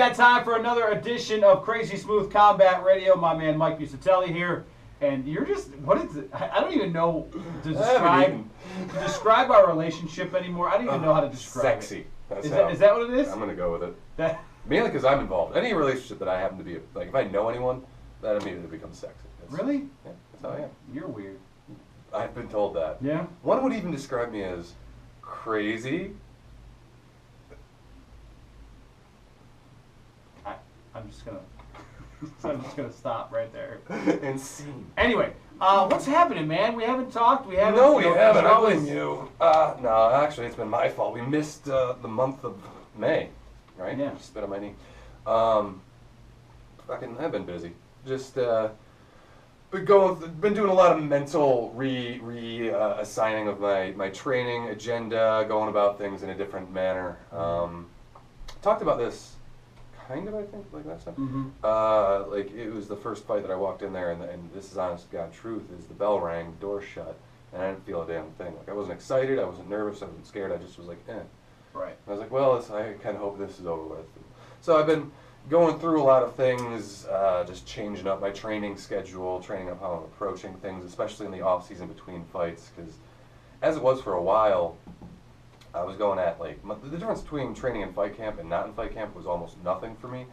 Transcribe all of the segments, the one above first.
that time for another edition of Crazy Smooth Combat Radio. My man Mike Busatelli here. And you're just, what is it? I don't even know to describe our relationship anymore. I don't even know how to describe sexy. it. Is that what it is? I'm going to go with it. Mainly because I'm involved. Any relationship that I happen to be, like if I know anyone, that immediately becomes sexy. Really? Yeah, that's how I am. You're weird. I've been told that. Yeah? One would even describe me as crazy. I'm just gonna stop right there. Insane. Anyway, what's happening, man? We haven't talked. We haven't. No, we haven't. I blame you. No, actually, it's been my fault. We missed the month of May, right? Yeah. Spit on my knee. I've been busy. Just been doing a lot of mental assigning of my training agenda, going about things in a different manner. Talked about this. Kind of, I think, like last time. Mm-hmm. Like it was the first fight that I walked in there, and this is honest to God truth, is the bell rang, the door shut, and I didn't feel a damn thing. Like I wasn't excited, I wasn't nervous, I wasn't scared. I just was like, eh. Right. And I was like, well, I kind of hope this is over with. So I've been going through a lot of things, just changing up my training schedule, training up how I'm approaching things, especially in the off season between fights, because as it was for a while. I was going at, like, the difference between training in fight camp and not in fight camp was almost nothing for me.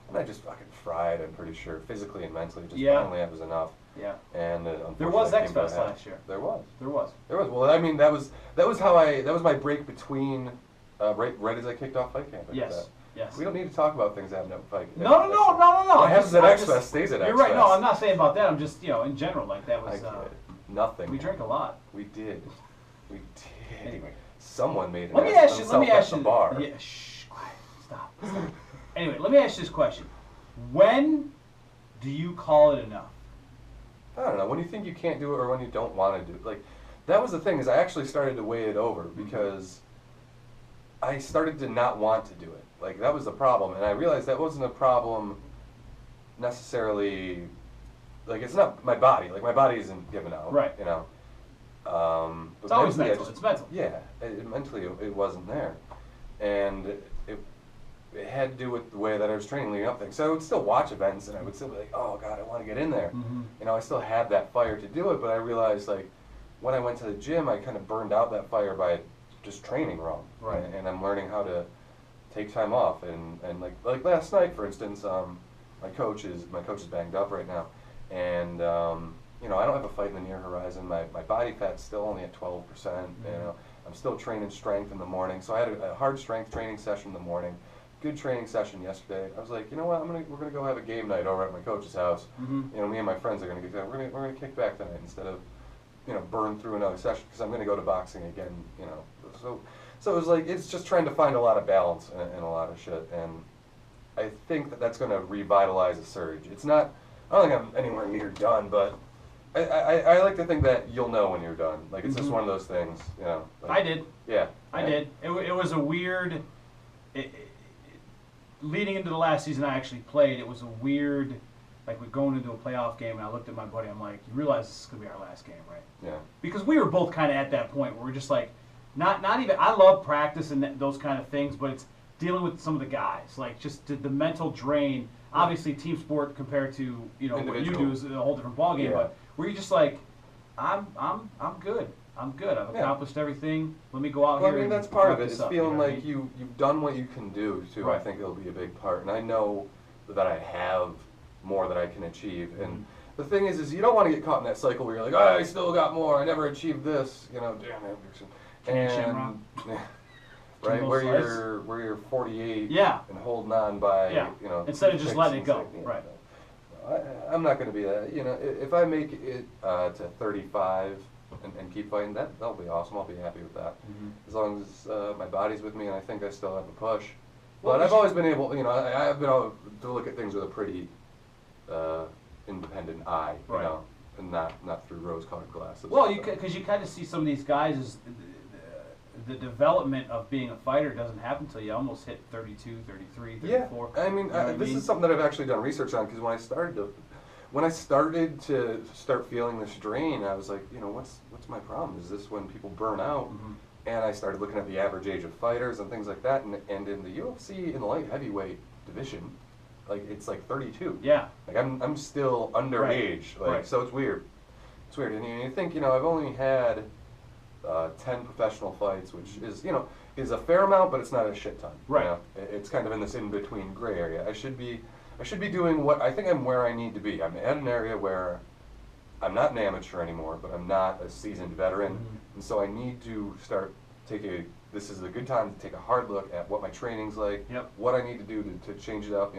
And I just fucking fried, I'm pretty sure, physically and mentally. Just finally that was enough. Yeah. And there was X-Fest last year. There was. Well, I mean, that was my break between, right as I kicked off fight camp. Yes. We don't need to talk about things that happen at fight camp. No. What happens at X-Fest stays at X-Fest. You're right. No, I'm not saying about that. I'm just, in general, like that was. Nothing. We drank a lot. We did. Anyway. Someone made it. Let me ask you. The bar. Yeah, quiet. Stop. Anyway, let me ask you this question: when do you call it enough? I don't know. When you think you can't do it, or when you don't want to do it. Like that was the thing. Is I actually started to weigh it over because I started to not want to do it. Like that was the problem, and I realized that wasn't a problem necessarily. Like it's not my body. Like my body isn't giving out. Right. But it's always mental. It's mental. Yeah, mentally it wasn't there, and it had to do with the way that I was training leading up things. So I would still watch events, and I would still be like, "Oh God, I want to get in there." Mm-hmm. I still had that fire to do it, but I realized like when I went to the gym, I kind of burned out that fire by just training wrong. Right. And I'm learning how to take time off, and like last night, for instance, my coach is banged up right now, and I don't have a fight in the near horizon. My body fat's still only at 12%. I'm still training strength in the morning. So I had a hard strength training session in the morning. Good training session yesterday. I was like, you know what? We're gonna go have a game night over at my coach's house. Mm-hmm. Me and my friends are gonna get together. We're gonna kick back tonight instead of, burn through another session because I'm gonna go to boxing again. So it was like it's just trying to find a lot of balance in a lot of shit, and I think that's gonna revitalize a surge. It's not. I don't think I'm anywhere near done, but. I like to think that you'll know when you're done. Like it's just one of those things, Like, I did. Yeah. I did. It was a weird. Leading into the last season, I actually played. It was a weird, like we're going into a playoff game, and I looked at my buddy. I'm like, you realize this is gonna be our last game, right? Yeah. Because we were both kind of at that point where we're just like, not even. I love practice and those kind of things, but it's dealing with some of the guys, like just the mental drain. Obviously, team sport compared to what you do is a whole different ballgame, Yeah. but. Where you're just like, I'm good. I've accomplished everything. Let me go out here. I mean, that's part of it. It's up, feeling like you've done what you can do, too. Right. I think it'll be a big part. And I know that I have more that I can achieve. And the thing is you don't want to get caught in that cycle where you're like, oh, I still got more. I never achieved this. Damn it. And, right, where you're 48 and holding on by, instead of just letting it go. Right. I'm not going to be that. If I make it to 35 and keep fighting, that'll be awesome. I'll be happy with that. As long as my body's with me and I think I still have a push. But I've always been able, I've been able to look at things with a pretty independent eye, and not through rose-colored glasses. Well, because you kind of see some of these guys as the development of being a fighter doesn't happen until you almost hit 32, 33, 34. Yeah, I mean, this is something that I've actually done research on because when I started to feeling this drain, I was like, what's my problem? Is this when people burn out? And I started looking at the average age of fighters and things like that, and in the UFC, in the light heavyweight, division, like it's like 32. Yeah. Like I'm still underage. Like so it's weird. It's weird. And you think, I've only had 10 professional fights, which is a fair amount, but it's not a shit ton. Right. It's kind of in this in between gray area. I should be doing what I think I'm where I need to be. I'm at an area where I'm not an amateur anymore, but I'm not a seasoned veteran, and so I need to start this is a good time to take a hard look at what my training's like, what I need to do to change it up.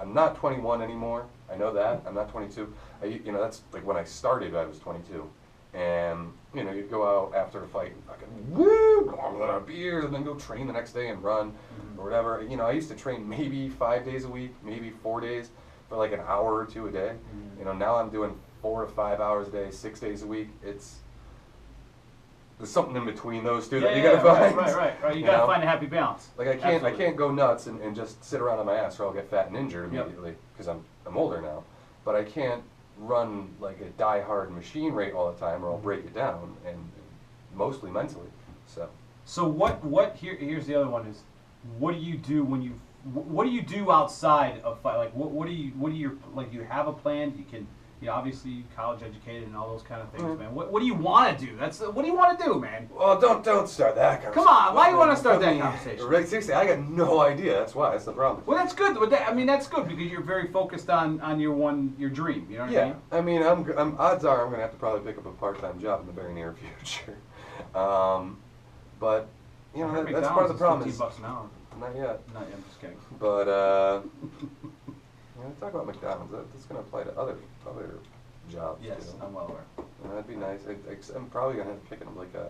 I'm not 21 anymore. I know that. I'm not 22. That's like when I started, I was 22. And, you'd go out after a fight and fucking woo, go out of beers, and then go train the next day and run or whatever. I used to train maybe 5 days a week, maybe 4 days for like an hour or two a day. Now I'm doing 4 to 5 hours a day, 6 days a week. There's something in between those two that you gotta find. Right. You gotta find a happy balance. Like I can't go nuts and just sit around on my ass or I'll get fat and injured immediately because I'm older now. But I can't run like a die-hard machine rate all the time or I'll break it down, and mostly mentally. So what here's the other one is, what do you do what do you do outside of fight? Like what do you like, you have a plan? You can obviously you're college educated and all those kind of things, man. What do you want to do? What do you want to do, man? Well, don't start that conversation. Come on, why do you want to start that conversation? Right, seriously, I got no idea. That's the problem. Well, that's good. That's good because you're very focused on your dream. You know what I mean? I'm odds are I'm gonna have to probably pick up a part-time job in the very near future. But that's part of the problem. $15 an hour. Not yet. I'm just kidding. But talk about McDonald's. That's going to apply to other jobs. Yes, too. I'm well aware. That'd be nice. I'm probably going to have to pick up like a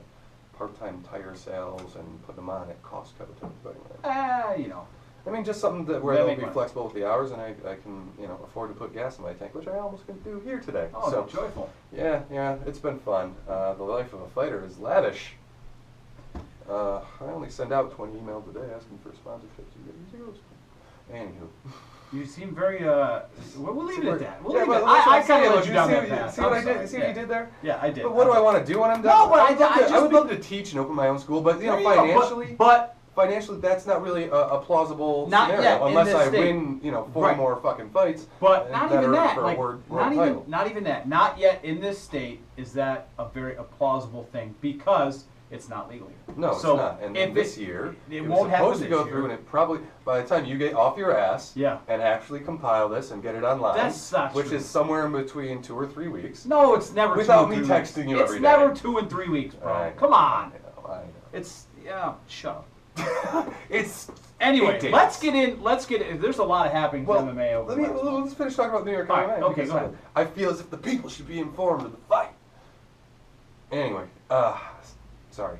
part-time tire sales and put them on at Costco too. But I mean, just something where they'll be flexible with the hours, and I can afford to put gas in my tank, which I almost can do here today. Oh, so joyful. Yeah, it's been fun. The life of a fighter is lavish. I only send out 20 emails a day asking for sponsorships. You get zeros. Anywho. You seem very, we'll leave it at that. I kind of let you down that path. See what I did? You see what you did there? Yeah, I did. But what do I want to do when I'm done? No, but I would love to teach and open my own school, but financially, that's not really a plausible scenario unless I win, 4 more fucking fights. But not even that. Like, not even that. Not yet in this state is that a plausible thing because it's not legal here. No, it's not. And this year, it won't happen supposed to go through, and it probably, by the time you get off your ass and actually compile this and get it online, which is somewhere in between 2 or 3 weeks. No, it's never without me texting you every day. It's never 2 and 3 weeks, bro. Come on. I know. It's, shut up. Anyway, let's get in. There's a lot of happening in MMA over let's finish talking about New York MMA. Okay, go ahead. I feel as if the people should be informed of the fight. Anyway, sorry.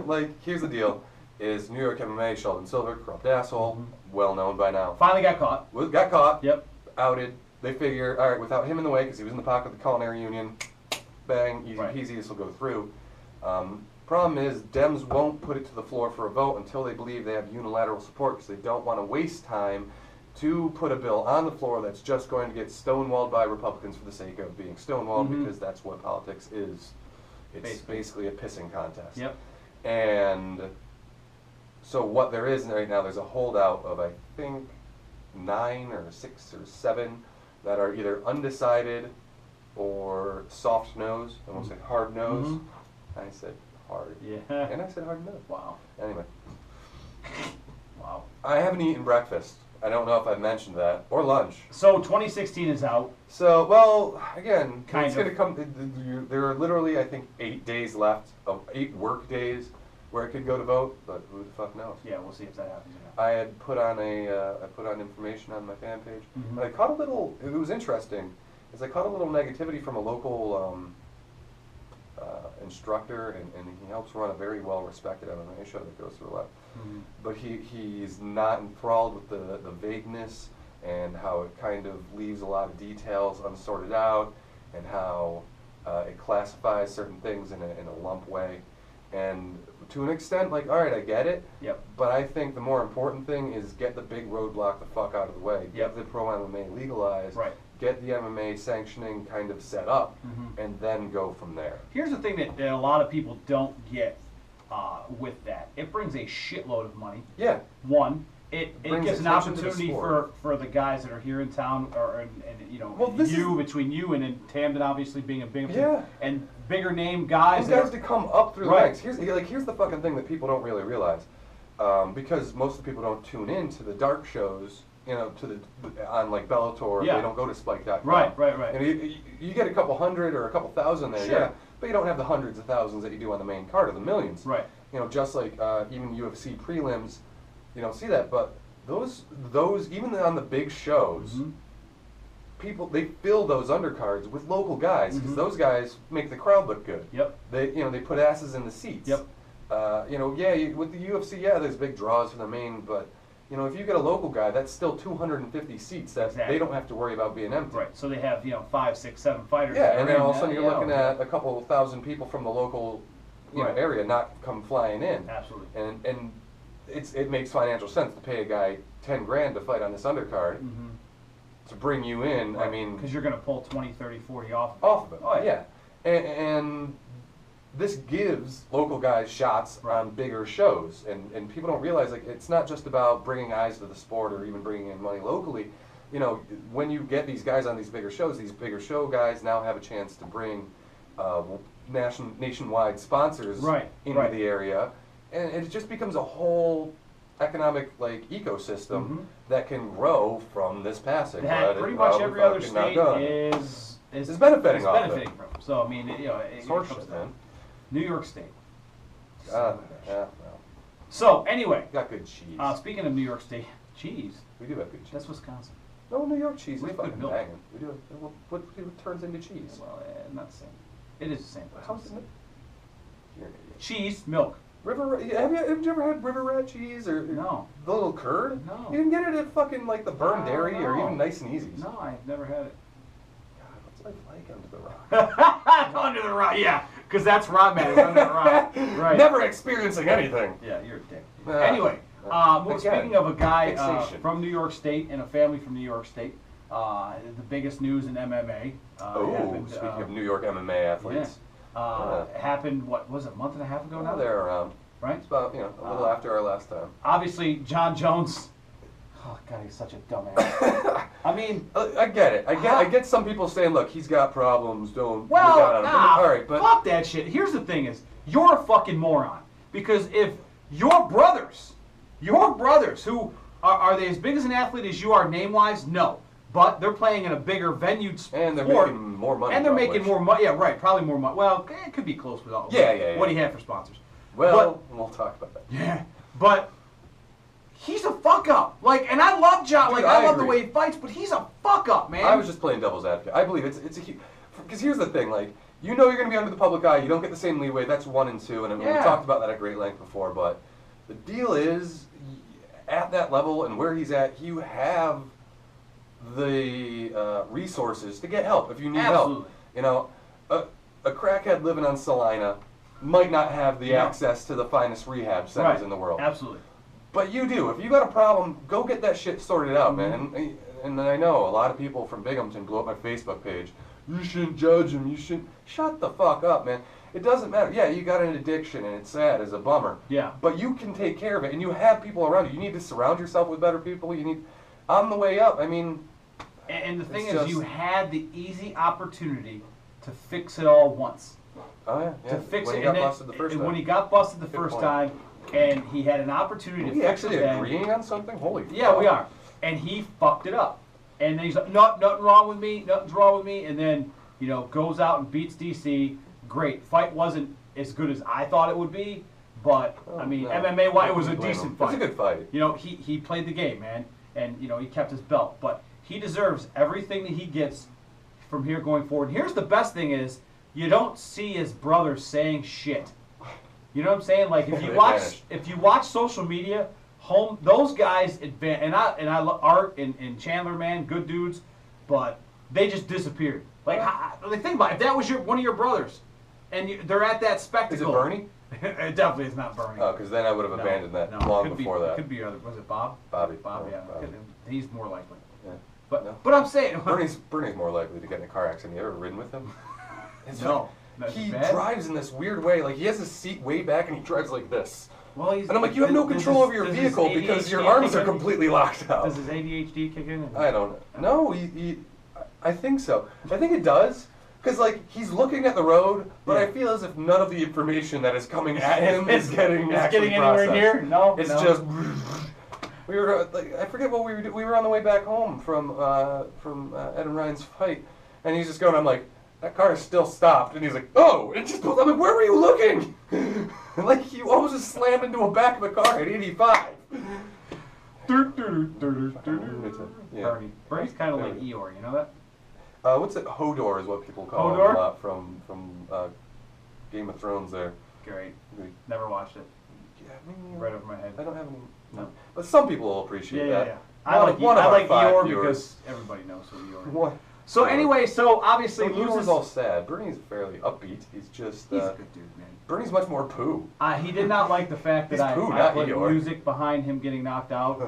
Like, here's the deal. Is New York MMA, Sheldon Silver, corrupt asshole, well known by now. Finally got caught. Got caught. Yep. Outed. They figure, all right, without him in the way, because he was in the pocket of the culinary union, bang, easy peasy, this will go through. Problem is, Dems won't put it to the floor for a vote until they believe they have unilateral support, because they don't want to waste time to put a bill on the floor that's just going to get stonewalled by Republicans for the sake of being stonewalled, because that's what politics is. It's basically a pissing contest. Yep. And so what there is right now, there's a holdout of, I think, 9 or 6 or 7 that are either undecided or soft nose. I won't say hard nose. I said hard. Yeah. And I said hard nose. Wow. Anyway. Wow. I haven't eaten breakfast. I don't know if I've mentioned that. Or lunch. So 2016 is out. So, well, again, it's going to come. There are literally, I think, 8 days left of 8 work days where I could go to vote, but who the fuck knows? Yeah, we'll see if that happens. I had put on information on my fan page, and I caught a little. It was interesting, is I caught a little negativity from a local instructor, and he helps run a very well-respected MMA show that goes through a lot. But he's not enthralled with the vagueness and how it kind of leaves a lot of details unsorted out, and how it classifies certain things in a lump way. And to an extent, like, all right, I get it. Yep. But I think the more important thing is get the big roadblock the fuck out of the way. Get the pro MMA legalized. Right. Get the MMA sanctioning kind of set up, and then go from there. Here's the thing that a lot of people don't get with that. It brings a shitload of money. Yeah. One, it brings gives an attention to the opportunity sport. for the guys that are here in town, and you know, Well, this between you and then Camden obviously being a big Yeah. and bigger name guys. These guys to come up through the Right. ranks. Here's the fucking thing that people don't really realize, because most of the people don't tune in to the dark shows, you know, on like Bellator. Yeah. They don't go to Spike.com. Right. And you get a couple hundred or a couple thousand there, Sure. yeah, but you don't have the hundreds of thousands that you do on the main card or the millions. Right. You know, just like even UFC prelims, you don't see that, but those even on the big shows. Mm-hmm. People, they fill those undercards with local guys because Mhm. those guys make the crowd look good. Yep. They put asses in the seats. Yep. With the UFC, there's big draws for the main, but if you get a local guy, that's still 250 seats that Exactly. they don't have to worry about being empty. Right. So they have 5, 6, 7 fighters. Yeah, that and are then in all of a that, sudden you're looking at a couple thousand people from the local Right. area not come flying in. Absolutely. And it makes financial sense to pay a guy 10 grand to fight on this undercard. Mm-hmm. To bring you in, I mean, because you're going to pull 20, 30, 40 off. off of it. Oh, yeah. And this gives local guys shots Right. on bigger shows, and people don't realize like it's not just about bringing eyes to the sport or even bringing in money locally. When you get these guys on these bigger show guys now have a chance to bring nationwide sponsors Right, into right. the area, and it just becomes a whole economic ecosystem Mhm. that can grow from this passing. That but pretty it much probably every other fucking not state done. is benefiting off it. from. So I mean, It's it horseshit, comes down. man. New York State. Yeah, well, So anyway, got good cheese. speaking of New York State, cheese. We do have good cheese. That's Wisconsin. No, New York cheese We is have good fucking milk. banging. We do. What turns into cheese? Well, not the same. It is the same. How's it? You're an idiot. Cheese, milk. Have you ever had river rat cheese or No. the little curd? No. You didn't get it at fucking like the Burn No, Dairy or no. even Nice and Easy's. No, I've never had it. God, what's life like under the rock? Under the rock, yeah, because that's Rodman is under the rock. Right. Never experiencing anything. Yeah, you're a dick. Ah, Anyway, again, speaking of a guy fixation. from New York State and a family from New York State, the biggest news in MMA. Happened, Speaking of New York MMA athletes, happened, what was it, a month and a half ago now? they're around. Right? It's about a little after our last time. Obviously, Jon Jones. Oh God, he's such a dumbass. I mean, I get it. I get some people saying, "Look, he's got problems. Don't look well, out on him." All right, but fuck that shit. Here's the thing: is you're a fucking moron because if your brothers who are they as big as an athlete as you are name wise? No, but they're playing in a bigger venue sport. and they're making more money. And they're making probably. more money. Yeah, right. Probably more money. Well, it could be close with all. Yeah. What do you have for sponsors? Well, we'll talk about that. Yeah, but he's a fuck up. Like, and I love Jon. Dude, Like, I love agree. the way he fights, but he's a fuck up, man. I was just playing devil's advocate. I believe it's a huge. Because here's the thing, like you're going to be under the public eye. You don't get the same leeway. That's 1 and 2, and we Yeah. talked about that at great length before. But the deal is, at that level and where he's at, you have the resources to get help if you need Absolutely. help. A crackhead living on Salina might not have the No. access to the finest rehab centers right. in the world. Absolutely. But you do. If you got a problem, go get that shit sorted out, Mm-hmm. man. And I know a lot of people from Binghamton blew up my Facebook page. You shouldn't judge him. You shouldn't. Shut the fuck up, man. It doesn't matter. Yeah, you got an addiction, and it's sad. It's a bummer. Yeah. But you can take care of it, and you have people around you. You need to surround yourself with better people. You need, on the way up. I mean, And the thing It's is, just- you had the easy opportunity to fix it all once. oh yeah. To fix when it. he got and then- busted the first and time. when he got busted the Good first point. time, and he had an opportunity Are to we fix actually it then. agreeing on something? Holy Yeah, fuck. we are. And he fucked it up. And then he's like, nothing wrong with me, nothing's wrong with me. And then, goes out and beats DC. Great. Fight wasn't as good as I thought it would be, but, Oh, I mean, no. MMA-wise, it was a Blame him. decent fight. It's a good fight. He played the game, man. And, he kept his belt. But he deserves everything that he gets from here going forward. And here's the best thing is, you don't see his brothers saying shit. You know what I'm saying? Like They vanished. if you watch social media, those guys advance, and I love Art and Chandler, man, good dudes, but they just disappeared. Like think about it, if that was one of your brothers, and they're at that spectacle. Is it Bernie? It definitely is not Bernie. Oh, because then I would have abandoned that No, long could before be, that. Could be other. Was it Bob? Bobby. Bob, Oh, yeah. Bobby. He's more likely. Yeah. But No. but I'm saying Bernie's more likely to get in a car accident. You ever ridden with him? It's no. That's he bad. drives in this weird way. Like he has his seat way back and he drives like this. Well, and I'm like, you have no control over your vehicle because your arms are completely locked out. Does his ADHD kick in? I don't know. No, I think so. I think it does. Because, like, he's looking at the road, but I feel as if none of the information that is coming at him is getting actually anywhere processed. here? No, it's just. We were like, I forget what we were doing. We were on the way back home from Ed and Ryan's fight, and he's just going. I'm like, that car is still stopped, and he's like, oh, it just goes. I'm like, where were you looking? Like, you almost just slammed into a back of a car at 85. Bernie's kind of like Eeyore, you know that? What's it? Hodor is what people call him a lot from Game of Thrones there. Great. Never watched it. Yeah, maybe right over my head. I don't have any. No. But some people will appreciate that. Yeah. I like Eeyore because everybody knows who Eeyore is. What? So anyway, so obviously Eeyore's all sad. Bernie's fairly upbeat. He's just. He's a good dude, man. Bernie's much more poo. He did not like the fact that I put music behind him getting knocked out.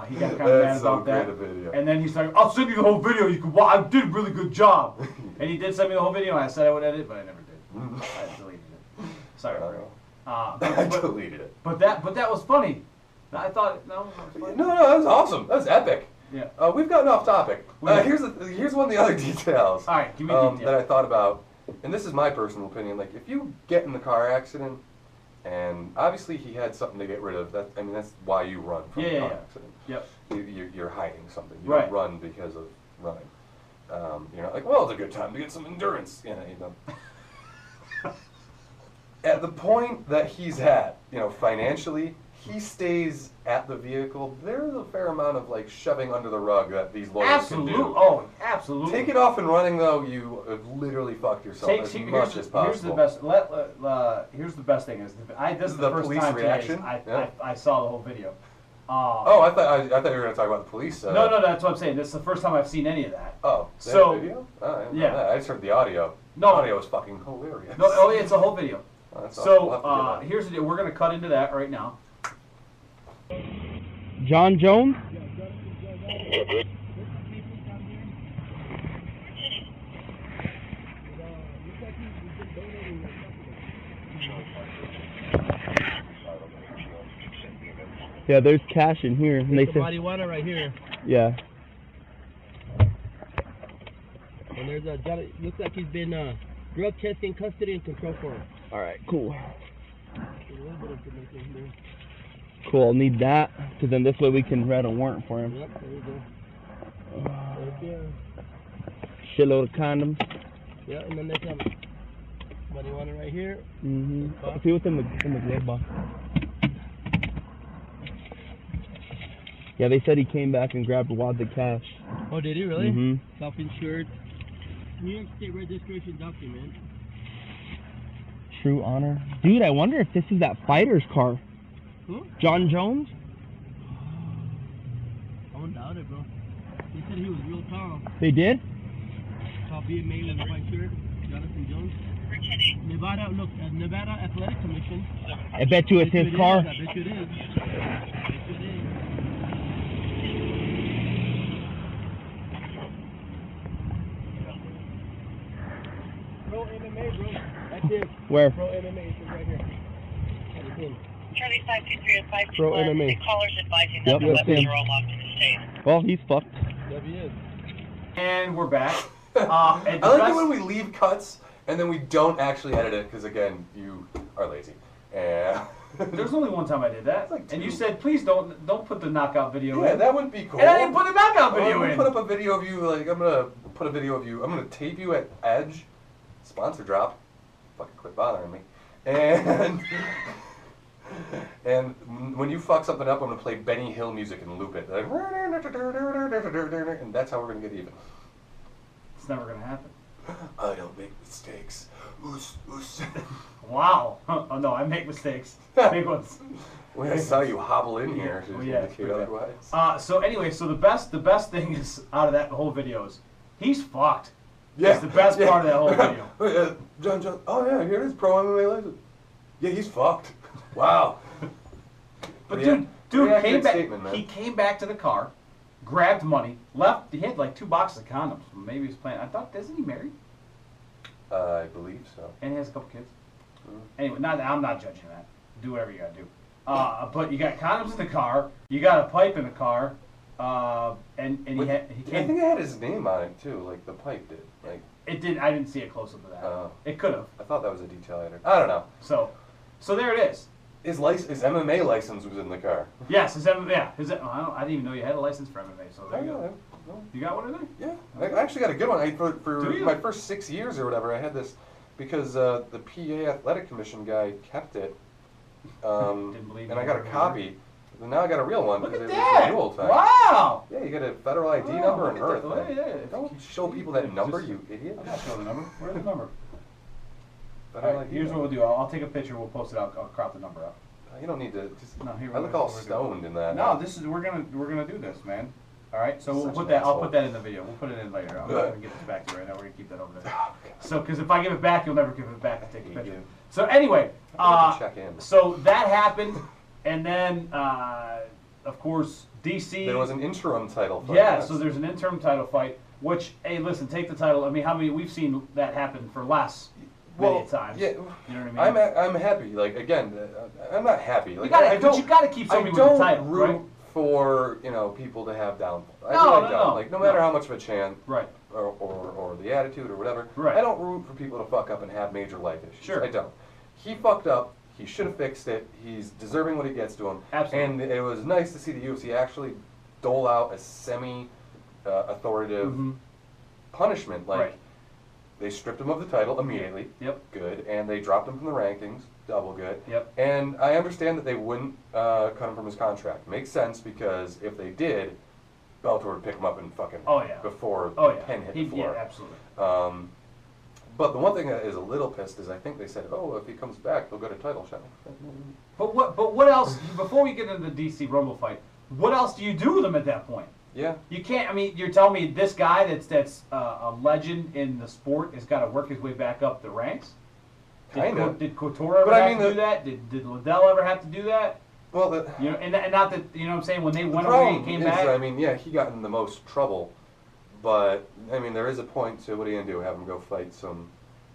He got kind of mad about that. And then he's like, I'll send you the whole video. You can watch. I did a really good job. And he did send me the whole video. And I said I would edit it, but I never did. I deleted it. Sorry, Bernie. I deleted it. But that was funny. I thought, no, that was awesome. That was epic. Yeah. We've gotten off topic. Here's one of the other details. All right, give me a detail. That I thought about. And this is my personal opinion. Like, if you get in the car accident, and obviously he had something to get rid of. That, I mean, that's why you run from a car accident. Yep. You're hiding something. You don't run because of running. You're not like, well, it's a good time to get some endurance. You know. At the point that he's at, financially, he stays at the vehicle. There's a fair amount of like shoving under the rug that these lawyers can do. Oh, absolutely. Take it off and running though, you have literally fucked yourself as much as possible. Here's the best thing is this is the first police time reaction. I saw the whole video. I thought you were going to talk about the police. No, that's what I'm saying. This is the first time I've seen any of that. Oh, so video? I just heard the audio. No, the audio was fucking hilarious. No, it's a whole video. So here's the deal. We're going to cut into that right now. Jon Jones? Yeah, there's cash in here. And they said marijuana right here. Yeah. And there's a looks like he's been drug testing, custody, and control for him. All right, cool. Cool, I'll need that, because then this way we can write a warrant for him. Yep, there you go. Right there. Shitload of condoms. Yeah, and then there's some marijuana right here. Let's see what's in the glove box. Yeah, they said he came back and grabbed wads of cash. Oh, did he really? Mm-hmm. Self-insured. New York State registration document. True honor. Dude, I wonder if this is that fighter's car. Who? Jon Jones? I don't doubt it, bro. They said he was real tall. They did? Tall, BMA with a white shirt. Jonathan Jones. Nevada Athletic Commission. I bet you it's his car. I bet you it is. Pro MMA, bro. That's it. Where? Pro MMA, it's right here. That's him. Charlie 52305. Pro MMA. The caller's advising that the weapons are all locked in the safe. Well, he's fucked. Yep, he is. And we're back. I like it when we leave cuts and then we don't actually edit it because, again, you are lazy. There's only one time I did that, like and you said, please don't put the knockout video in. Yeah, that would be cool. And I didn't put the knockout video in. I'm gonna put up a video of you, like, I'm gonna tape you at Edge, sponsor drop, fucking quit bothering me, and when you fuck something up, I'm gonna play Benny Hill music and loop it, like, and that's how we're gonna get even. It's never gonna happen. I don't make mistakes. Oos, oos. Wow. Oh no, I make mistakes. Big ones. Well, I saw you hobble in here. Oh, yeah. Indicate otherwise. So anyway, so the best thing is out of that whole video is he's fucked. Yeah. It's the best part of that whole video. Jon Jones. Oh yeah, here it is. Pro MMA license. Yeah, he's fucked. Wow. But dude came back. He came back to the car, grabbed money, left. He had like 2 boxes of condoms. Maybe he's playing. I thought, isn't he married? I believe so. And he has a couple kids. Anyway, I'm not judging that. do whatever you gotta do. But you got condoms in the car. You got a pipe in the car. And he I came. think it had his name on it too, like the pipe did. Like It did. I didn't see a close up of that. It could have. I thought that was a detail I don't know. So there it is. His MMA license was in the car. Yes, his MMA. Yeah, I didn't even know you had a license for MMA. So there you go. No. You got one in there? Yeah, I actually got a good one. For Do you? my first 6 years or whatever, I had this because the PA Athletic Commission guy kept it, Didn't believe and I you got a were copy. And now I got a real one Look because at it was that! renewal time. Wow! Yeah, you get a federal ID Oh, number and look at everything. that. Yeah. Don't show people that number, Just- you idiot. I'm not showing the number. Where's the number? Federal All right, ID here's what number. we'll do. I'll take a picture. We'll post it out. I'll crop the number out. You don't need to. Just, No, here we I look go. all Here we go. stoned in that. No, we're gonna do this, man. All right, so we'll Such put an that. I'll asshole. put that in the video. We'll put it in later. I'm not Good. gonna get this back to you right now. We're gonna keep that over there. Oh, God. So, because if I give it back, you'll never give it back. I take a You picture. do. So anyway, I have to check in. so that happened, and then of course DC. There was an interim title fight. Yeah, yes. so there's an interim title fight. Which, hey, listen, take the title. I mean, how many we've seen that happen for less many times. Yeah, You know what I mean? I'm happy. Like again, I'm not happy. Like you gotta keep somebody with the title, root right? for people to have downfalls. I No, really no, don't. no. Like no matter No. how much of a chance Right. or the attitude or whatever. Right. I don't root for people to fuck up and have major life issues. Sure. I don't. He fucked up. He should have fixed it. He's deserving what he gets to him. Absolutely. And it was nice to see the UFC actually dole out a semi-authoritative punishment. Like Right. they stripped him of the title immediately. Yep. Good. And they dropped him from the rankings. Double good. Yep. And I understand that they wouldn't cut him from his contract. Makes sense because if they did, Bellator would pick him up and fucking before Oh the yeah. pen hit the floor. Yeah, absolutely. But the one thing that is a little pissed is I think they said, oh, if he comes back, they'll go to title shot. But what else? Before we get into the DC Rumble fight, what else do you do with him at that point? Yeah. You can't. I mean, you're telling me this guy that's a legend in the sport has got to work his way back up the ranks? Kinda. Did Couture ever But I have mean, to do that? Did Liddell ever have to do that? Well, You know, and not that you know what I'm saying when they the went away problem and came is, back. I mean, yeah, he got in the most trouble. But, I mean, there is a point to what are you going to do? Have him go fight some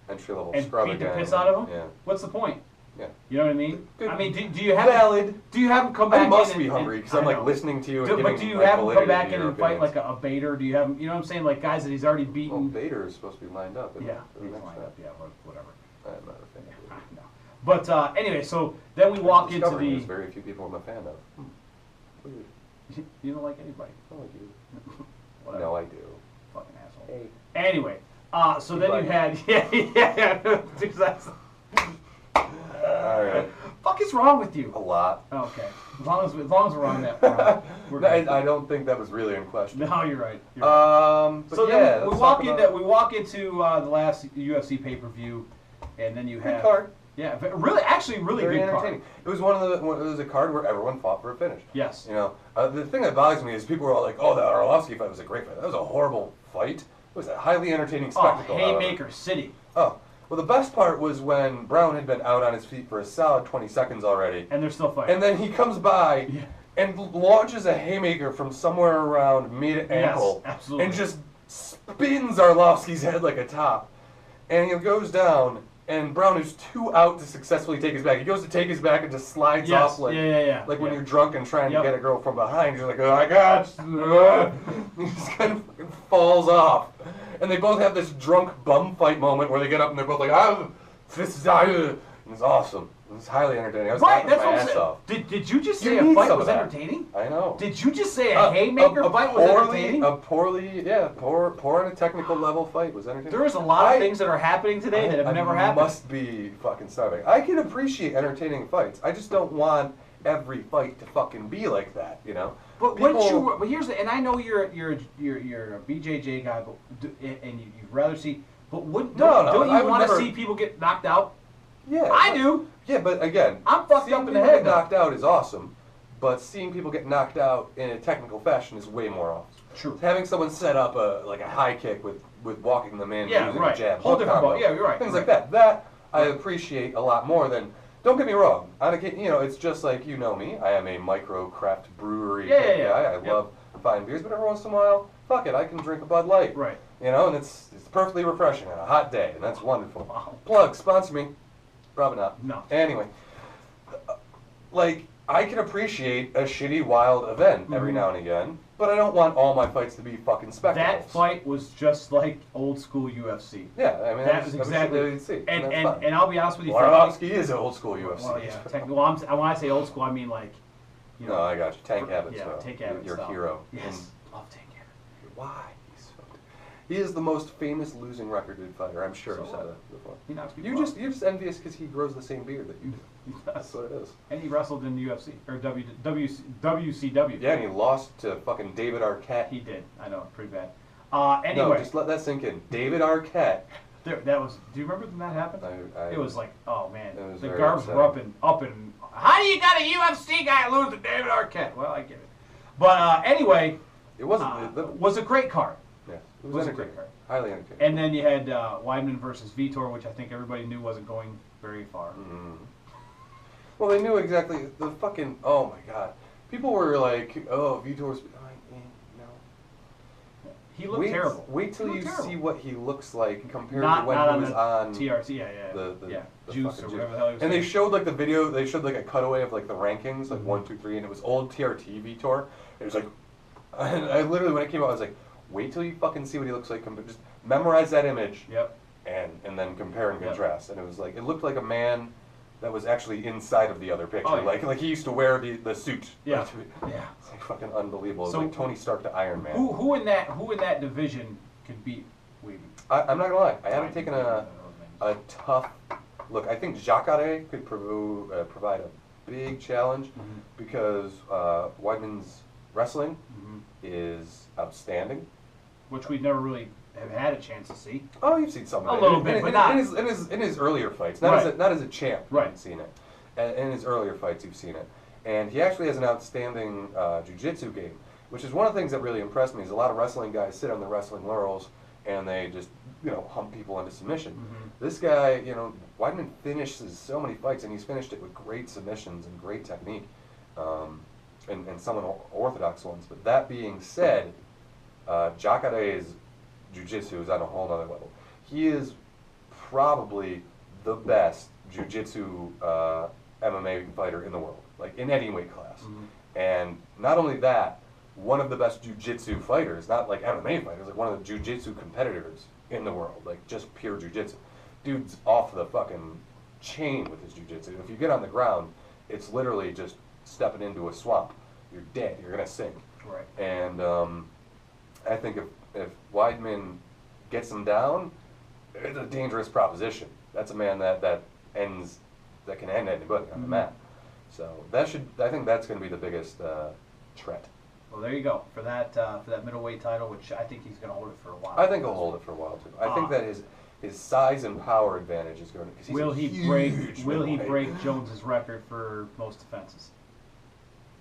entry-level and scrub beat the again? piss out of him? Yeah. What's the point? Yeah. You know what I mean? Good. I mean, do you have Valid. Do you have him come back? I must in be and, hungry and- because I'm I like know. listening to you and giving But do you like, have him come validity back to in your and fight opinions. like a Bader? Do you have him? You know what I'm saying? Like guys that he's already Well, beaten. Bader is supposed to be lined up. isn't Yeah, it? For the he's next lined fight. up. Yeah, whatever. I'm not a fan of Bader. No. But anyway, so then we walk into Discovering the. there's very few people I'm a fan of. Weird. You don't like anybody. I like you. Whatever. No, I do. Fucking asshole. Hey. Anyway, so You then like you had yeah. Exactly. All right. Fuck is wrong with you? A lot. Okay, as long as we're on that front, we're No, good. I don't think that was really in question. No, you're right. You're right. But So yeah, then we let's walk talk into about we walk into the last UFC pay-per-view, and then you good have card. yeah, actually really Very good entertaining. card. It was it was a card where everyone fought for a finish. Yes. You know, the thing that bothers me is people were all like, "Oh, the Arlovsky fight was a great fight. That was a horrible fight. It was a highly entertaining Oh, spectacle." however." Haymaker City, Oh, well, the best part was when Brown had been out on his feet for a solid 20 seconds already, and they're still fighting. and then he comes by Yeah. and launches a haymaker from somewhere around mid-ankle, Yes, absolutely. and just spins Arlovsky's head like a top, and he goes down. And Brown is too out to successfully take his back. He goes to take his back and just slides Yes, off like yeah. like when Yeah. you're drunk and trying Yep. to get a girl from behind. You're like, oh my god, he just kind of fucking falls off. And they both have this drunk bum fight moment where they get up and they're both like, this is and it's awesome. It's highly entertaining. I was Right, laughing that's my what I'm ass saying. off. Did you just You say a need fight some was of that. entertaining? I know. Did you just say a haymaker fight was entertaining? Poor on a technical level fight was entertaining. There is a lot of things that are happening today that have never happened. Must be fucking starving. I can appreciate entertaining fights. I just don't want every fight to fucking be like that, you know. But wouldn't you? But here's the, and I know you're a BJJ guy, but and you'd rather see. But don't I you would want to never- see people get knocked out? Yeah, I do. Yeah, but again, I'm fucked seeing up in the people head, get though. knocked out is awesome, but seeing people get knocked out in a technical fashion is way more awesome. True. Having someone set up a high kick with walking them in, Yeah, using right. a jab, Whole hook different combo, ball. Yeah, you're right. Things You're like that I appreciate a lot more than. Don't get me wrong. It's just like you know me. I am a micro craft brewery type yeah. guy. I Yep. love fine beers, but every once in a while, fuck it, I can drink a Bud Light. Right. And it's perfectly refreshing on a hot day, and that's wonderful. Wow. Plug, sponsor me. Probably not. No. Anyway, like, I can appreciate a shitty, wild event every now and again, but I don't want all my fights to be fucking spectacles. That fight was just like old school UFC. Yeah, I mean, That was exactly. And I'll be honest with you. Arlovsky is old school UFC. Well, yeah. When I say old school, I mean like. You know, no, I got you. Tank Abbott yeah, style. Tank Abbott Your style. hero. Yes, love Tank Abbott. Why? He is the most famous losing recorded fighter. I'm sure So you said what? that before. He knocks people You're out. just envious because he grows the same beard that you do. That's what it is. And he wrestled in the UFC or WCW. Yeah, and he lost to fucking David Arquette. He did. I know, pretty bad. Anyway, No, just let that sink in. David Arquette. that was. Do you remember when that happened? It was like, oh man, It was the very garbs were upsetting. up and. How do you got a UFC guy lose to David Arquette? Well, I get it. But anyway, It wasn't. was a great card. Yeah, it was a entertaining. great card. Highly entertaining. And then you had Weidman versus Vitor, which I think everybody knew wasn't going very far. Mm. Well, they knew exactly the fucking. Oh my god, people were like, "Oh, Vitor's." No. He looked terrible. Wait till He you looked terrible. see what he looks like compared Not to when on he was the on TRT. Yeah. the Juice fucking or Juice. whatever the hell he was And they saying. showed like the video. They showed like a cutaway of like the rankings, like Mhm. 1, 2, 3, and it was old TRT Vitor. It was like, and I literally when it came out, I was like, wait till you fucking see what he looks like. Just memorize that image. Yep. And then compare and Yep. contrast. And it was like it looked like a man that was actually inside of the other picture. Oh, yeah. Like he used to wear the suit. Yeah. Like, Yeah. it's like fucking unbelievable. So- It's like Tony Stark to Iron Man. Who in that division could beat Weidman? I'm not gonna lie. I haven't taken a tough look. I think Jacare could provide a big challenge Mhm. because Weidman's wrestling Mhm. is outstanding. Which we've never really have had a chance to see. Oh, you've seen some of A it. little bit, but not- in his earlier fights, not Right. as a champ. Right. You've seen it. In his earlier fights, you've seen it, and he actually has an outstanding jiu-jitsu game, which is one of the things that really impressed me. Is a lot of wrestling guys sit on the wrestling laurels and they just hump people into submission. Mhm. This guy, Weidman finishes so many fights, and he's finished it with great submissions and great technique, and some unorthodox ones. But that being said, Jacare's jiu-jitsu is on a whole nother level. He is probably the best jiu-jitsu MMA fighter in the world, like in any weight class. Mhm. And not only that, one of the best jiu-jitsu fighters, not like MMA fighters, like one of the jiu-jitsu competitors in the world, like just pure jiu-jitsu. Dude's off the fucking chain with his jiu-jitsu. If you get on the ground, it's literally just stepping into a swamp. You're dead. You're gonna sink. Right. And I think if Weidman gets him down, it's a dangerous proposition. That's a man that can end anybody on the Mhm. mat. So I think that's going to be the biggest threat. Well, there you go for that middleweight title, which I think he's going to hold it for a while. I think he'll hold it for a while too. I think that his size and power advantage is going to. Because he's Will a he huge middleweight. break Jones's record for most defenses?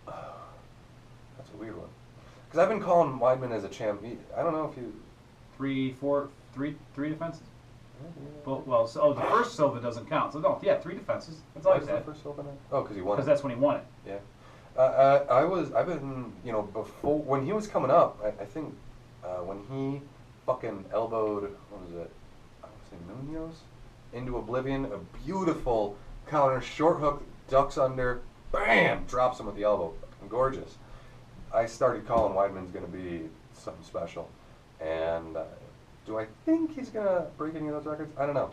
That's a weird one. Because I've been calling Weidman as a champ. I don't know if you. Three defenses. Well, the first Silva doesn't count. So no, yeah, 3 defenses. That's all I Why is said. that first open? Oh, because he won. Because that's when he won it. Yeah. I've been, before, when he was coming up, I think, when he fucking elbowed, what was it? I want to say Munoz into oblivion, a beautiful counter, short hook, ducks under, bam, drops him with the elbow. Gorgeous. I started calling Weidman's going to be something special. And do I think he's going to break any of those records? I don't know.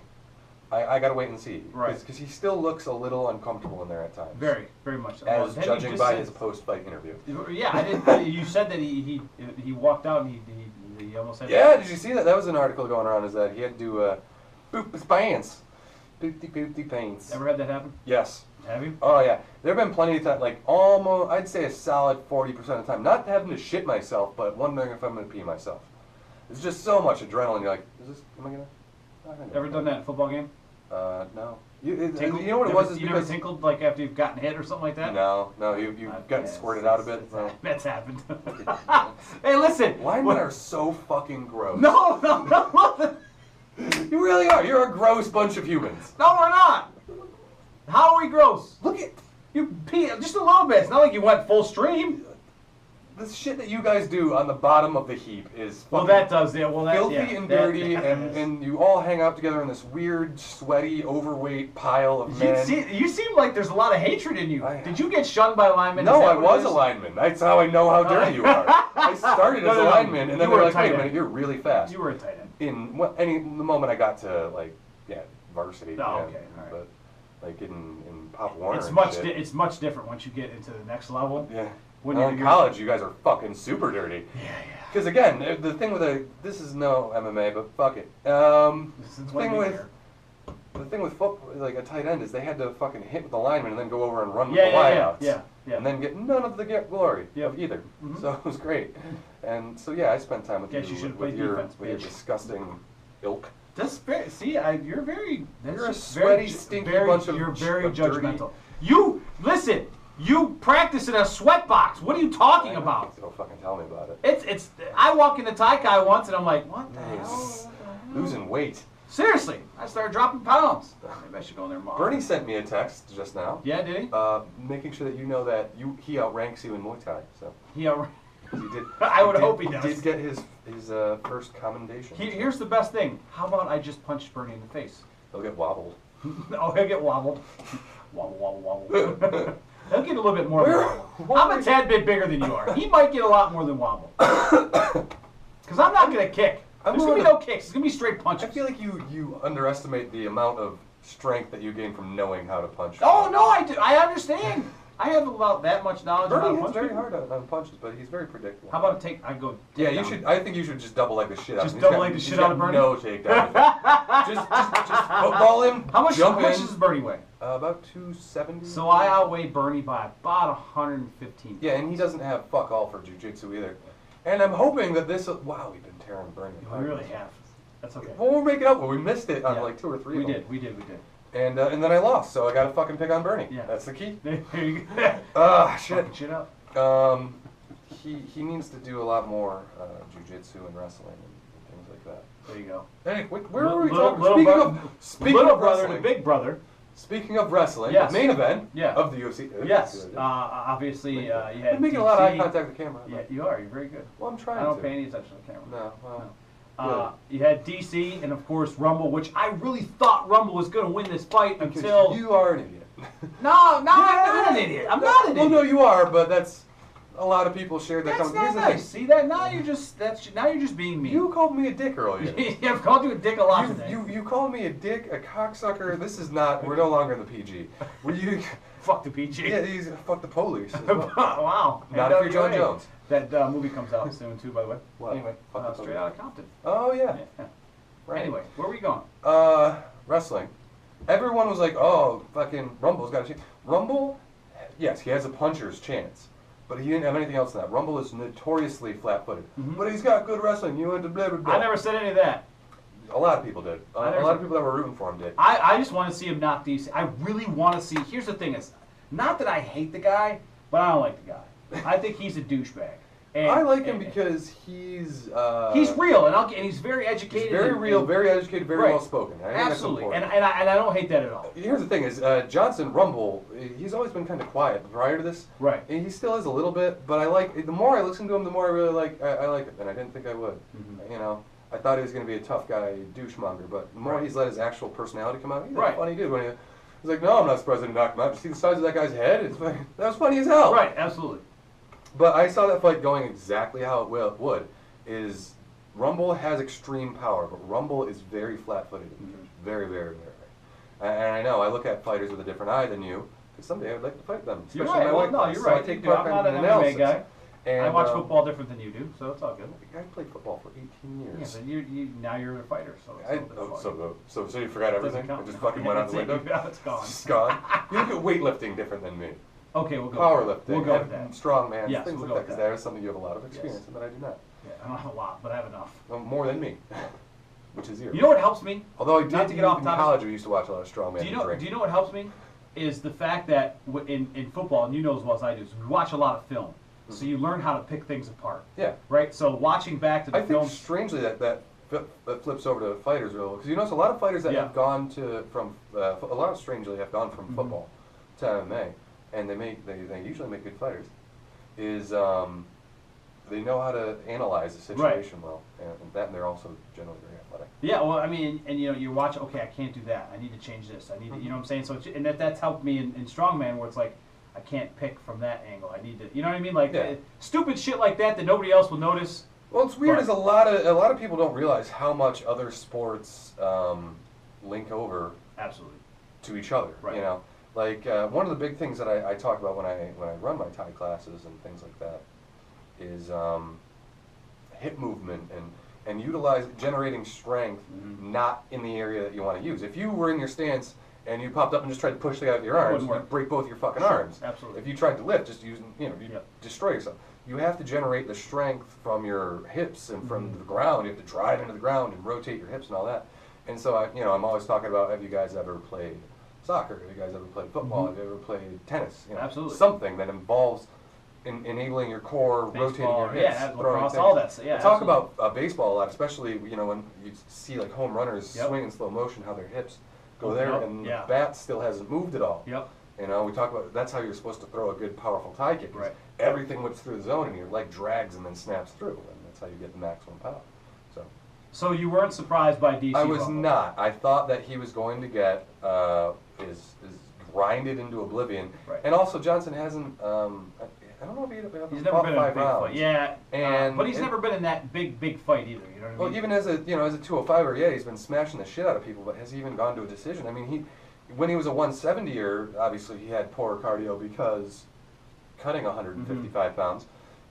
I got to wait and see. Right. Because he still looks a little uncomfortable in there at times. Very, very much so. As Well, judging just by said- his post-fight interview. Yeah, I didn't. You said that he walked out and he almost had. Yeah, did you see that? That was an article going around. Is that he had to poop his pants, poopty pants. Ever had that happen? Yes. Have you? Oh yeah. There have been plenty of times, like almost, I'd say a solid 40% of the time, not having to shit myself, but wondering if I'm gonna pee myself. It's just so much adrenaline. You're like, am I gonna? Ever done that in a football game? No. You Tinkled? know what it Never- was? Is you because never tinkled like after you've gotten hit or something like that? no, you've gotten Yes, squirted out a bit. No. That's happened. Hey, listen. Linemen are so fucking gross. No. You really are. You're a gross bunch of humans. No, we're not. How are we gross? Look at. You pee just a little bit. It's not like you went full stream. the shit that you guys do on the bottom of the heap is Well, fucking that does. Yeah. Well, that, filthy yeah, and that- dirty, that and, is. and you all hang out together in this weird, sweaty, overweight pile of men. You seem like there's a lot of hatred in you. I- Did you get shunned by linemen? No, Is that I what was it a is? lineman. That's how I know how dirty you are. I started as a No. lineman, and then You were they're a like, tight wait a end. minute, you're really fast. You were a tight end. The moment I got to, like, varsity. Oh, yeah, okay, all right. But, like, in Pop Warner It's and much. shit. It's much different once you get into the next level. Yeah. When Well, you're in college, you guys are fucking super dirty. Yeah. Because again, the thing with this is no MMA, but fuck it. This is The why thing we with care. the thing with football, like a tight end, is they had to fucking hit with the lineman and then go over and run with Yeah, the wideouts. yeah. And then get none of the glory Yep. of either. Mhm. So it was great. And so yeah, I spent time with Guess you you should've with played your defense, with your bitch. disgusting ilk. That's very. See, you're very. That's You're a just sweaty, very, stinky very, bunch of You're very of dirty- judgmental. You listen. You practice in a sweat box. What are you talking about? Don't fucking tell me about it. It's. I walk into Taikai once and I'm like, what the hell? Losing weight. Seriously, I started dropping pounds. Maybe I should go in there more. Bernie sent me a text just now. Yeah, did he? Making sure that you know that he outranks you in Muay Thai. So Yeah. he did. I would hope he does. Did get his first commendation. Here's the best thing. How about I just punched Bernie in the face? He'll get wobbled. Oh, he'll get wobbled. Wobble. He'll get a little bit more than wobble. What I'm a tad bit bigger than you are. He might get a lot more than wobble. Because I'm not going to kick. There's going to be no kicks. It's going to be straight I punches. feel like you underestimate the amount of strength that you gain from knowing how to punch. Oh, no, I do. I understand. I have about that much knowledge Bernie about hits punch very people. hard on punches, but he's very predictable. How about I go Yeah, you takedown? should. I think you should just double leg the shit out Just of him. double leg the shit out of Bernie? No takedown. just football him. How much Jump in. does Bernie weigh? About 270. So I outweigh Bernie by about 115. Yeah, and he doesn't have fuck all for jiu-jitsu either. And I'm hoping that this. Wow, we've been tearing Bernie apart. We really have. That's okay. Well, we'll make it up. Well, we missed it on Yeah. like 2 or 3 We of them. did. And then I lost, so I got to fucking pick on Bernie. Yeah. That's the key. There you go. Shit. Fucking shit up. He needs to do a lot more jiu-jitsu and wrestling and things like that. There you go. Hey, where were we talking? Little Speaking little of brother wrestling, to big brother. speaking of wrestling, Yes. the main event Yeah. of the UFC. Yes. Obviously, you had. I'm making a lot of eye DC. contact with the camera. Yeah, you are. You're very good. Well, I'm I trying don't to. pay any attention to the camera. No, well, You had DC and of course Rumble, which I really thought Rumble was going to win this fight because until. you are an idiot. No, I'm not an idiot. I'm not an idiot. Well, no, you are, but that's a lot of people shared that. That's Here's not the nice. See that? Now you're just being mean. You called me a dick earlier. I've called you a dick a lot today. You called me a dick, a cocksucker. This is not. We're no longer in the PG. Were you? Fuck the PG. Yeah, he's fuck the police. As well. Wow. Not if you're Jon NWA. Jones. That movie comes out soon too, by the way. What? Anyway, Fuck the Straight police. Outta Compton. Oh yeah. Yeah. Right. Anyway, where were you going? Wrestling. Everyone was like, "Oh, fucking Rumble's got a chance." Rumble, yes, he has a puncher's chance, but he didn't have anything else than that. Rumble is notoriously flat-footed, but he's got good wrestling. You went to blah blah blah. I never said any of that. A lot of people did. A I never lot said- of people that were rooting for him did. I just want to see him knock DC. I really want to see. Here's the thing: is not that I hate the guy, but I don't like the guy. I think he's a douchebag. And, I like him because he's real and he's very educated. very and- real, and- very educated, very Right. well spoken. I think that's Absolutely, important. and I don't hate that at all. Here's the thing: is Johnson Rumble? He's always been kind of quiet prior to this. Right. And he still is a little bit, but I like. The more I listen to him, the more I really like. I like it, and I didn't think I would. Mhm. You know, I thought he was going to be a tough guy, douchemonger, but the more Right. he's let his actual personality come out, he's Right. a funny dude. When he's like, "No, I'm not surprised I didn't knock him out. You see the size of that guy's head? It's fucking, that was funny as hell." Right, absolutely. But I saw that fight going exactly how it would. Is Rumble has extreme power, but Rumble is very flat-footed, very, very, very. And I know I look at fighters with a different eye than you, because someday I'd like to fight them. You're especially right. my Well, weight no, class. you're So I right. take You do. part I'm not in an the MMA analysis. guy. And, I watch football different than you do, so it's all good. I played football for 18 Yeah, years. but now you're a fighter, so it's a little bit fun. So you forgot Doesn't everything? count. It just fucking went out the That's it. window? It's gone. It's gone. You look at weightlifting different than me. Okay, we'll go. Powerlifting, We'll go with that. strongman, Yes, things we'll like go that, with because that. that is something you have a lot of experience in that I do not. Yeah, I don't have a lot, but I have enough. Well, more than me, which is zero. You know what helps me? Although I Not did to get off in topic. college, we used to watch a lot of strongman Do you and know? drink. Do you know what helps me? Is the fact that in football, and you know as well as I do, is we watch a lot of film, so you learn how to pick things apart. Yeah. Right. So watching back to the I think film. strangely that flips over to fighters real, because you notice a lot of fighters that Yeah. have gone from Mm-hmm. football to MMA, and they usually make good fighters. Is they know how to analyze the situation well, and they're also generally very athletic. Yeah, well, I mean, and you watch. Okay, I can't do that. I need to change this. I need to, you know what I'm saying. So, and that's helped me in strongman, where it's like I can't pick from that angle. I need to, you know what I mean? Like stupid shit like that nobody else will notice. Well, it's weird. Is a lot of people don't realize how much other sports link over Absolutely to each other. Right. You know, like one of the big things that I talk about when I run my Thai classes and things like that is hip movement and generating strength, not in the area that you want to use. If you were in your stance and you popped up and just tried to push the guy with your arms, you'd break both your fucking arms. Absolutely. If you tried to lift, just using, you destroy yourself. You have to generate the strength from your hips and from the ground. You have to drive into the ground and rotate your hips and all that. And so I'm always talking about, have you guys ever played soccer? Have you guys ever played football? Have you ever played tennis? Absolutely. Something that involves enabling your core, rotating your hips, lacrosse, all that. Yeah, talk about baseball a lot, especially when you see like home runners swing in slow motion, how their hips go there, and the bat still hasn't moved at all. Yep. We talk about that's how you're supposed to throw a good, powerful Thai kick. Right. Everything whips through the zone, and your leg drags and then snaps through, and that's how you get the maximum power. So you weren't surprised by DC? I was not. I thought that he was going to get is grinded into oblivion, and also Johnson hasn't. I don't know if he's never been in a big fight. Yeah, but he's never been in that big fight either. You know what I mean? Well, even as a 205er, he's been smashing the shit out of people, but has he even gone to a decision? I mean, when he was a 170er, obviously he had poor cardio because cutting 155 pounds,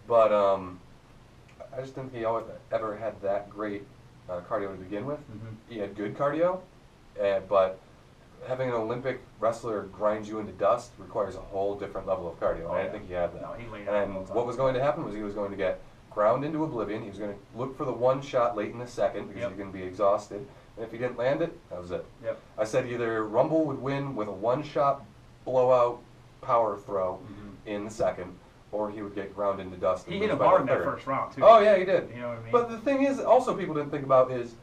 but I just didn't think he ever had that great cardio to begin with. He had good cardio, but having an Olympic wrestler grind you into dust requires a whole different level of cardio. I didn't think he had that. No, he laid and what was going to happen was he was going to get ground into oblivion. He was going to look for the one shot late in the second because he's going to be exhausted. And if he didn't land it, that was it. Yep. I said either Rumble would win with a one-shot blowout power throw in the second, or he would get ground into dust. He hit him hard in that first round, too. Oh, yeah, he did. You know what I mean? But the thing is, also people didn't think about is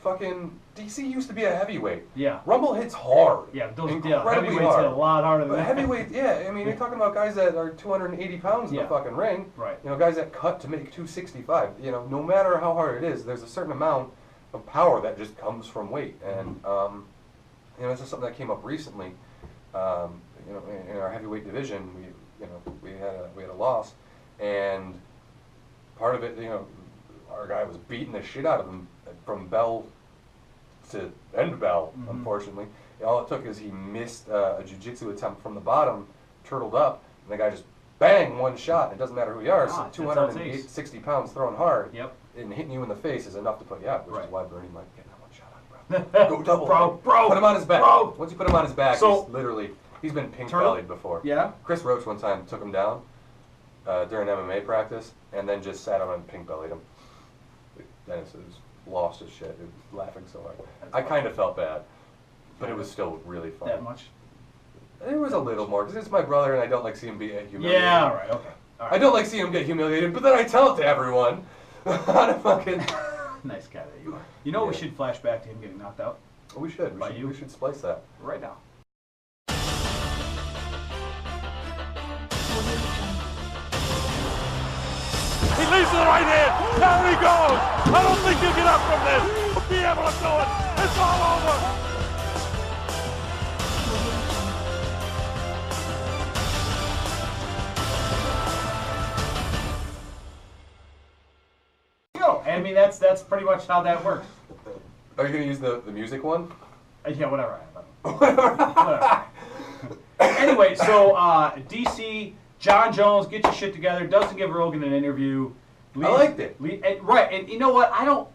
fucking DC used to be a heavyweight. Yeah. Rumble hits hard. Yeah, those incredibly heavyweights hit a lot harder than that. Heavyweight, yeah. I mean, you're talking about guys that are 280 pounds in the fucking ring. Right. Guys that cut to make 265. No matter how hard it is, there's a certain amount of power that just comes from weight. And this is something that came up recently. In our heavyweight division, we had a loss, and part of it, our guy was beating the shit out of him from bell to end bell, unfortunately. All it took is he missed a jiu-jitsu attempt from the bottom, turtled up, and the guy just bang, one shot. It doesn't matter who you are. So 260 pounds throwing hard and hitting you in the face is enough to put you out, which is why Bernie might get that one shot on you, bro. Go double. Bro. Put him on his back. Bro. Once you put him on his back, he's been pink-bellied before. Yeah? Chris Roach one time took him down during MMA practice and then just sat him and pink-bellied him. Dennis lost his shit. He was laughing so hard. I kind of felt bad, but it was still really fun. That much? It was a little more, because it's my brother and I don't like seeing him be humiliated. Yeah, all right, okay. All right. I don't like seeing him get humiliated, but then I tell it to everyone. On a fucking... Nice guy that you are. You know we should flash back to him getting knocked out? We should. We should splice that. Right now. He leaves to the right hand. There he goes. I don't think he'll get up from this. He'll be able to do it. It's all over. I mean, that's pretty much how that works. Are you going to use the music one? Yeah, whatever. Whatever. Anyway, so DC, Jon Jones, get your shit together. Doesn't give Rogan an interview. I liked it. Right, and you know what? I don't.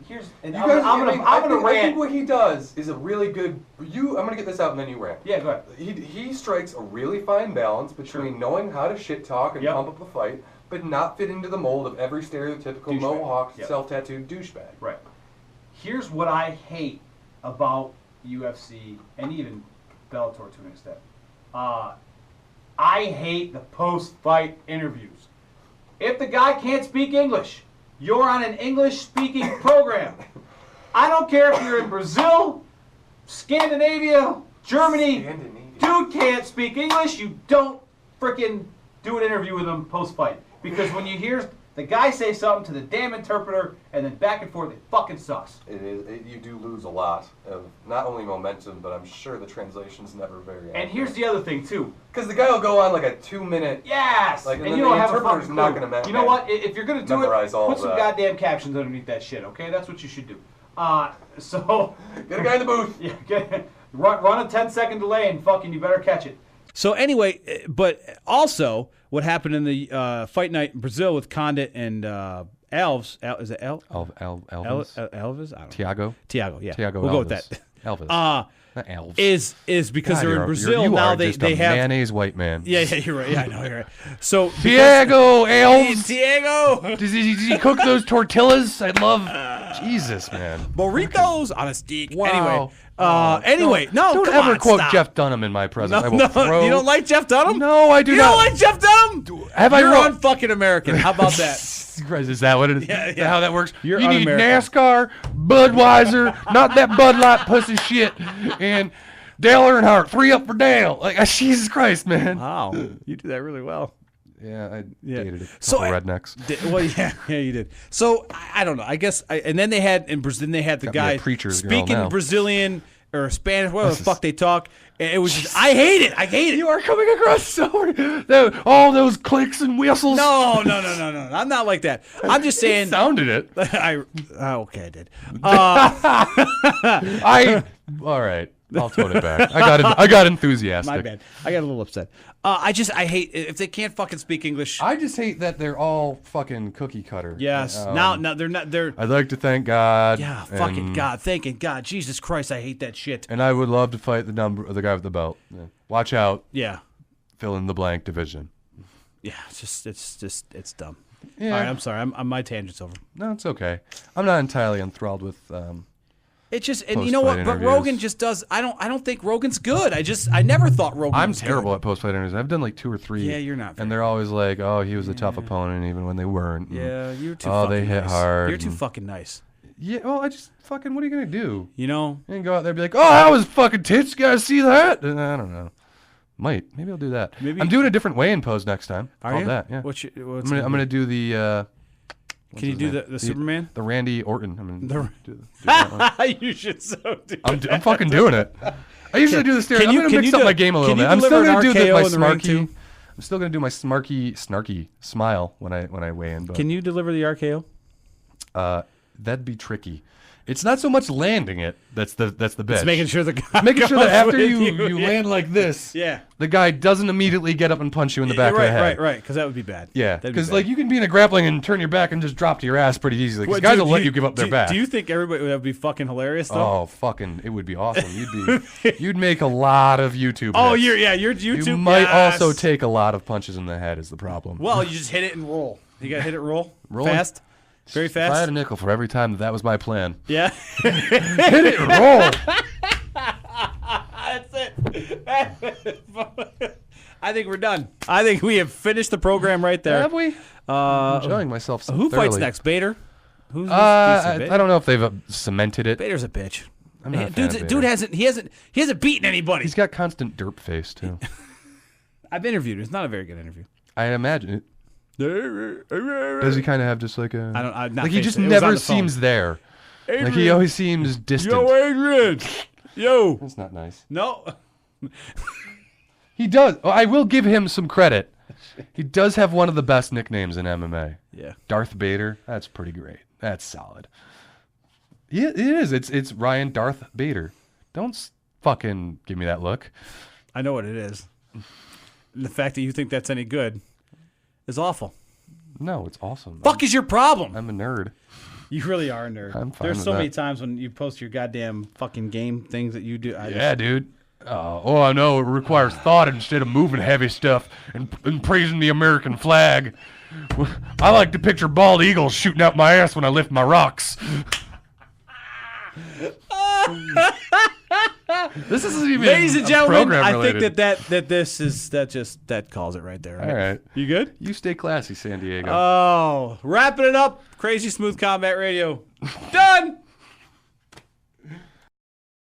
Here's. And I'm gonna rant. I think what he does is a really good. I'm gonna get this out and then you rant. Yeah, go ahead. He strikes a really fine balance between knowing how to shit talk and pump up the fight, but not fit into the mold of every stereotypical mohawk, self-tattooed douchebag. Right. Here's what I hate about UFC and even Bellator to an extent. I hate the post-fight interviews. If the guy can't speak English, you're on an English-speaking program. I don't care if you're in Brazil, Scandinavia, Germany. Dude can't speak English. You don't freaking do an interview with him post-fight. because when you hear the guy say something to the damn interpreter and then back and forth, it fucking sucks. You do lose a lot of not only momentum, but I'm sure the translation's never very accurate. And here's the other thing too. Because the guy will go on like a 2-minute. Yes. Like, and then you don't the have a interpreter's fucking not clue. going to You know what? If you're gonna do memorize it, all put of some that. goddamn captions underneath that shit. Okay, that's what you should do. So Get a guy in the booth. Yeah, run a 10-second delay and fucking you better catch it. So anyway, but also what happened in the fight night in Brazil with Condit and Alves? Is it Elvis? Elvis? I don't know. Tiago. Tiago, yeah. Tiago we'll Elvis. go with that. Elvis. Not Elves. Is because God, they're in Brazil you now. are They just a have mayonnaise white man. Yeah, you're right. Yeah, I know you're right. So Tiago Elves. Tiago. Does he cook those tortillas? I love. Jesus, man. Burritos on a stick. Wow. Anyway, Don't come ever on, quote stop. Jeff Dunham in my presence. I will No, throw. you don't like Jeff Dunham? No, I do you not. don't like Jeff Dunham? Have I You're wrong? un-fucking American. How about that? Christ, is that what it is? Yeah, Is that yeah. how that works? You're you need un-American. NASCAR, Budweiser, not that Bud Light pussy shit, and Dale Earnhardt. 3 up for Dale. Like, Jesus Christ, man. Wow, you do that really well. Yeah, I dated a couple So rednecks. Well, yeah, you did. So I don't know. I guess, and then they had in Brazil. They had the Got me a guy preacher's girl speaking now. Brazilian or Spanish, whatever the fuck they talk. And it was just, I hate it. I hate it. You are coming across so all those clicks and whistles. No. I'm not like that. I'm just saying. Sounded it. Okay, I did. All right. I'll tone it back. I got enthusiastic. My bad. I got a little upset. I hate if they can't fucking speak English. I just hate that they're all fucking cookie cutter. Yes. Now they're not. They're. I'd like to thank God. Yeah. Fucking God. Thanking God. Jesus Christ. I hate that shit. And I would love to fight the guy with the belt. Yeah. Watch out. Yeah. Fill in the blank division. Yeah. It's dumb. Yeah. All right. I'm sorry. I'm my tangent's over. No, it's okay. I'm not entirely enthralled with. It's just, and you know what? Post-fight But interviews. Rogan just does. I don't think Rogan's good. I never thought Rogan. I'm was terrible good. at post-fight interviews. I've done like 2 or 3. Yeah, you're not very And they're always like, "Oh, he was a tough opponent," even when they weren't. and, Yeah, you're too. Oh, fucking they hit nice. hard. You're too and- fucking nice. Yeah. Well, I just fucking. What are you gonna do? You know. You can go out there and be like, "Oh, that was fucking tits. You guys see that?" And I don't know. Maybe I'll do that. Maybe- I'm doing a different weigh-in pose next time. Are Called you? that? Yeah. What's I'm gonna do the. Can you do the Superman? The Randy Orton. I'm gonna do that one. You should so do. I'm fucking doing it. I usually do the stairs. Can I'm you- gonna can mix you up do- my game a little can you bit. I'm still deliver an gonna do RKO my in the ring, smarky. too? I'm still gonna do my snarky smile when I weigh in. But Can you deliver the RKO? that'd be tricky. It's not so much landing it. That's the bitch. It's making sure the guy Making sure goes that after with you yeah. land like this, Yeah. the guy doesn't immediately get up and punch you in the back right, of the head. Right, because that would be bad. Yeah, That'd be because bad. like you can be in a grappling and turn your back and just drop to your ass pretty easily. Because What, guys do- will do let you give up their back. Do you think everybody would be fucking hilarious though? Oh, fucking! It would be awesome. You'd make a lot of YouTube. Oh, hits. your YouTube. You might yes. also take a lot of punches in the head. Is the problem? Well, you just hit it and roll. You gotta hit it, roll Rolling. fast, very If I had fast. a nickel for every time that was my plan. Yeah. Hit it, roll. That's it. I think we're done. I think we have finished the program right there. Have we? Enjoying myself. So Who thoroughly. fights next? Bader. Who's I don't know if they've cemented it. Bader's a bitch. I'm not a fan of Dude Bader. hasn't beaten anybody. He's got constant derp face too. I've interviewed him. It's not a very good interview. I imagine it. Does he kind of have just like a? I'm not like he just facing it. It was on never the phone. seems there. Like he Adrian. always seems distant. Yo, Adrian. Yo. That's not nice. No. He does. Oh, I will give him some credit. He does have one of the best nicknames in MMA. Yeah. Darth Bader. That's pretty great. That's solid. Yeah, it is. It's Ryan Darth Bader. Don't fucking give me that look. I know what it is. The fact that you think that's any good is awful. No, it's awesome. Fuck is your problem? I'm a nerd. You really are a nerd. I'm fine There's with so many that. times when you post your goddamn fucking game things that you do. Yeah, dude. Oh, I know. It requires thought instead of moving heavy stuff and praising the American flag. I like to picture bald eagles shooting out my ass when I lift my rocks. This isn't even Ladies and gentlemen, program I related. think that calls it right there. Right? All right. You good? You stay classy, San Diego. Oh, wrapping it up. Crazy Smooth Combat Radio. Done.